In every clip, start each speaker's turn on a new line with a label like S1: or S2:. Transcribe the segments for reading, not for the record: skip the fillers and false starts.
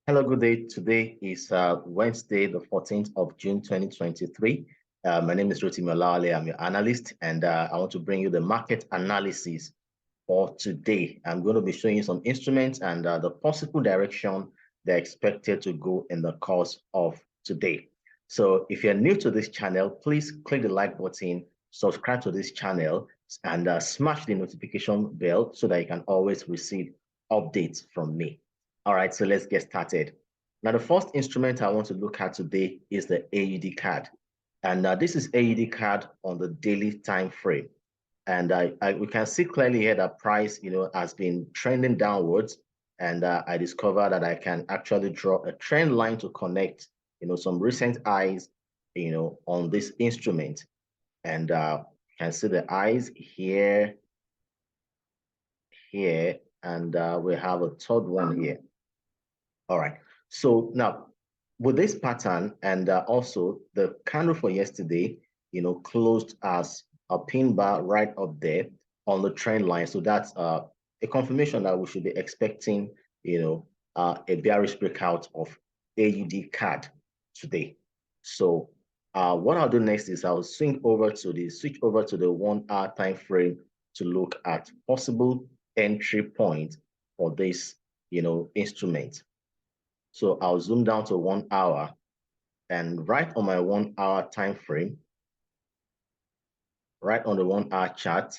S1: Hello, good day. Today is Wednesday, the 14th of June, 2023. My name is Rotimi Olawale. I'm your analyst, and I want to bring you the market analysis for today. I'm going to be showing you some instruments and the possible direction they're expected to go in the course of today. So if you're new to this channel, please click the like button, subscribe to this channel, and smash the notification bell so that you can always receive updates from me. All right, so let's get started. Now, the first instrument I want to look at today is the AUDCAD. And this is AUDCAD on the daily time frame. And we can see clearly here that price, has been trending downwards. And I discovered that I can actually draw a trend line to connect, some recent highs, on this instrument. And you can see the highs here, and we have a third one here. All right. So now with this pattern and also the candle for yesterday, closed as a pin bar right up there on the trend line. So that's a confirmation that we should be expecting, a bearish breakout of AUDCAD today. So what I'll do next is I'll switch over to the 1 hour time frame to look at possible entry point for this, instrument. So I'll zoom down to 1 hour, and right on my 1 hour time frame, right on the 1 hour chart,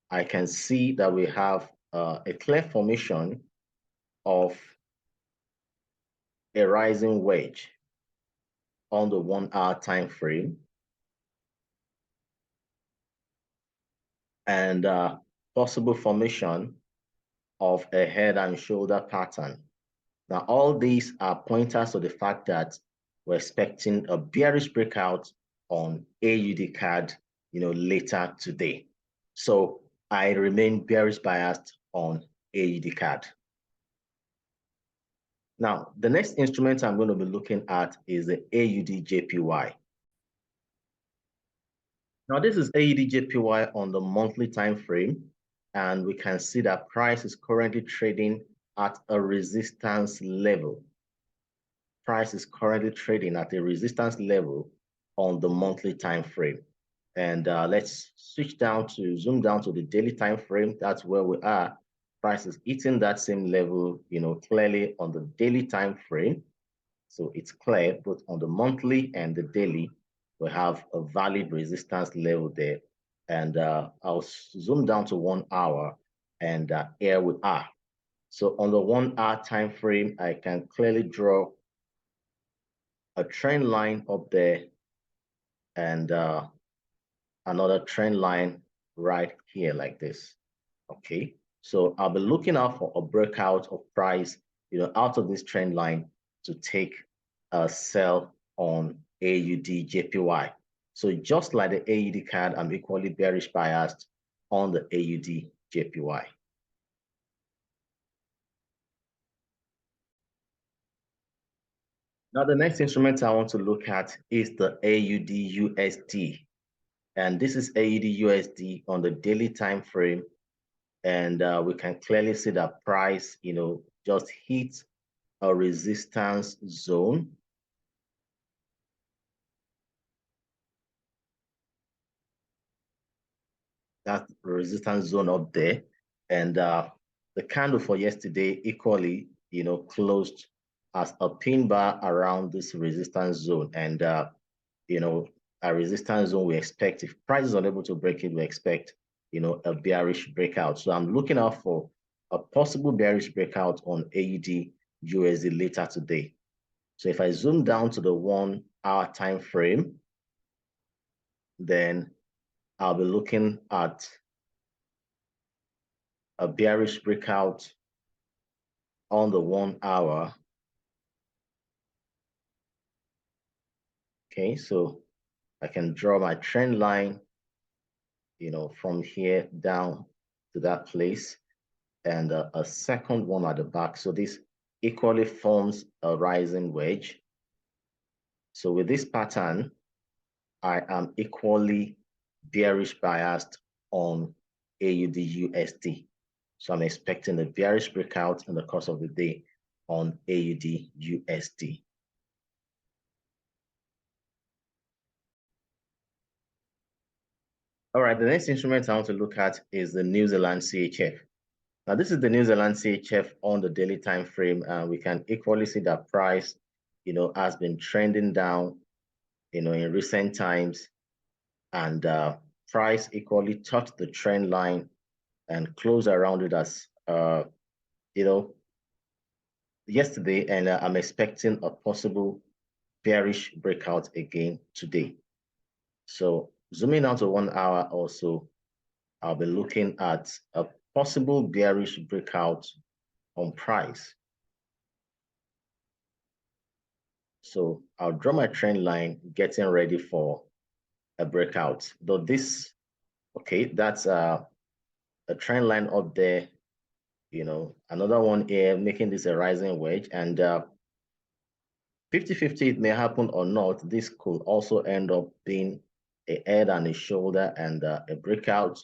S1: I can see that we have a clear formation of a rising wedge on the 1 hour time frame, and possible formation of a head and shoulder pattern. Now, all these are pointers to the fact that we're expecting a bearish breakout on AUDCAD, later today. So I remain bearish biased on AUDCAD. Now, the next instrument I'm going to be looking at is the AUDJPY. Now, this is AUDJPY on the monthly time frame, and we can see that price is currently trading at a resistance level. Price is currently trading at a resistance level on the monthly time frame. And let's zoom down to the daily time frame. That's where we are. Price is hitting that same level, clearly on the daily time frame. So it's clear, both on the monthly and the daily, we have a valid resistance level there. And I'll zoom down to 1 hour, and here we are. So on the 1 hour time frame, I can clearly draw a trend line up there, and another trend line right here like this. Okay, so I'll be looking out for a breakout of price, out of this trend line to take a sell on AUDJPY. So just like the AUDCAD, I'm equally bearish biased on the AUDJPY. Now, the next instrument I want to look at is the AUDUSD. And this is AUDUSD on the daily time frame. And we can clearly see that price, just hit a resistance zone. That resistance zone up there. And the candle for yesterday equally, closed as a pin bar around this resistance zone. And, a resistance zone we expect, if price is unable to break it, we expect, a bearish breakout. So I'm looking out for a possible bearish breakout on AUDUSD later today. So if I zoom down to the 1 hour time frame, then I'll be looking at a bearish breakout on the 1 hour. Okay, so I can draw my trend line, from here down to that place, and a second one at the back. So this equally forms a rising wedge. So with this pattern, I am equally bearish biased on AUDUSD. So I'm expecting a bearish breakout in the course of the day on AUDUSD. All right, the next instrument I want to look at is the New Zealand CHF. Now, this is the New Zealand CHF on the daily time frame, and we can equally see that price, has been trending down, in recent times, and price equally touched the trend line and closed around it as, yesterday, and I'm expecting a possible bearish breakout again today. So zooming out to 1 hour also, I'll be looking at a possible bearish breakout on price. So I'll draw my trend line, getting ready for a breakout. Though this, okay, that's a trend line up there, another one here, making this a rising wedge, and 50-50, it may happen or not. This could also end up being a head and a shoulder and a breakout,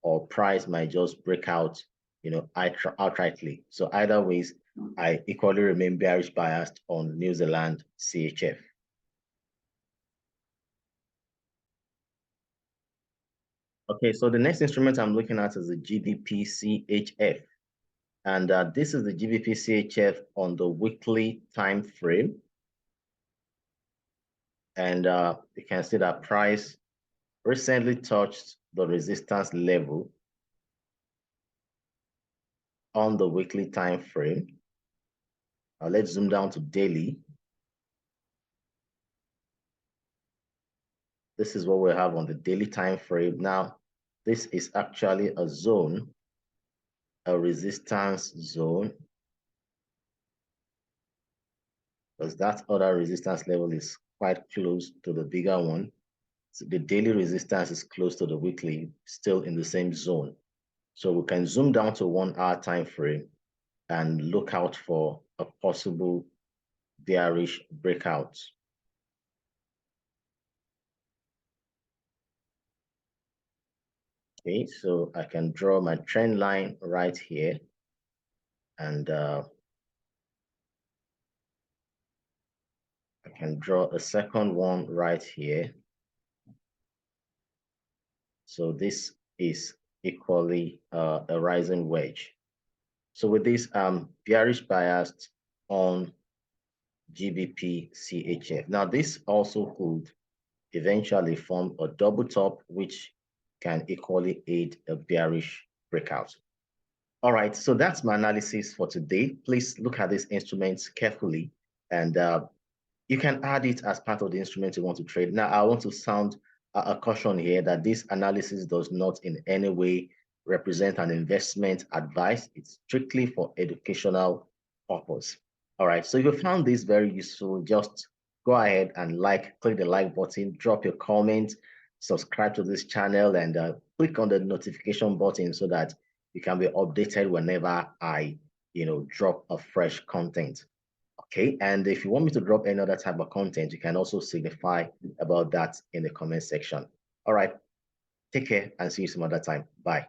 S1: or price might just break out, outrightly. So either ways, I equally remain bearish biased on New Zealand CHF. Okay, so the next instrument I'm looking at is the GBPCHF. And this is the GBPCHF on the weekly time frame. And you can see that price recently touched the resistance level on the weekly time frame. Now let's zoom down to daily. This is what we have on the daily time frame. Now, this is actually a zone, a resistance zone, because that other resistance level is quite close to the bigger one. So the daily resistance is close to the weekly, still in the same zone. So we can zoom down to 1 hour time frame and look out for a possible bearish breakout. Okay, so I can draw my trend line right here, and I can draw a second one right here. So this is equally a rising wedge. So with this, bearish biased on GBPCHF. Now this also could eventually form a double top, which can equally aid a bearish breakout. All right, so that's my analysis for today. Please look at these instruments carefully, and you can add it as part of the instrument you want to trade. Now, I want to sound a caution here that this analysis does not in any way represent an investment advice. It's strictly for educational purpose. All right, so if you found this very useful, just go ahead and click the like button, drop your comment, subscribe to this channel, and click on the notification button so that you can be updated whenever I, drop a fresh content. Okay, and if you want me to drop any other type of content, you can also signify about that in the comment section. All right, take care and see you some other time. Bye.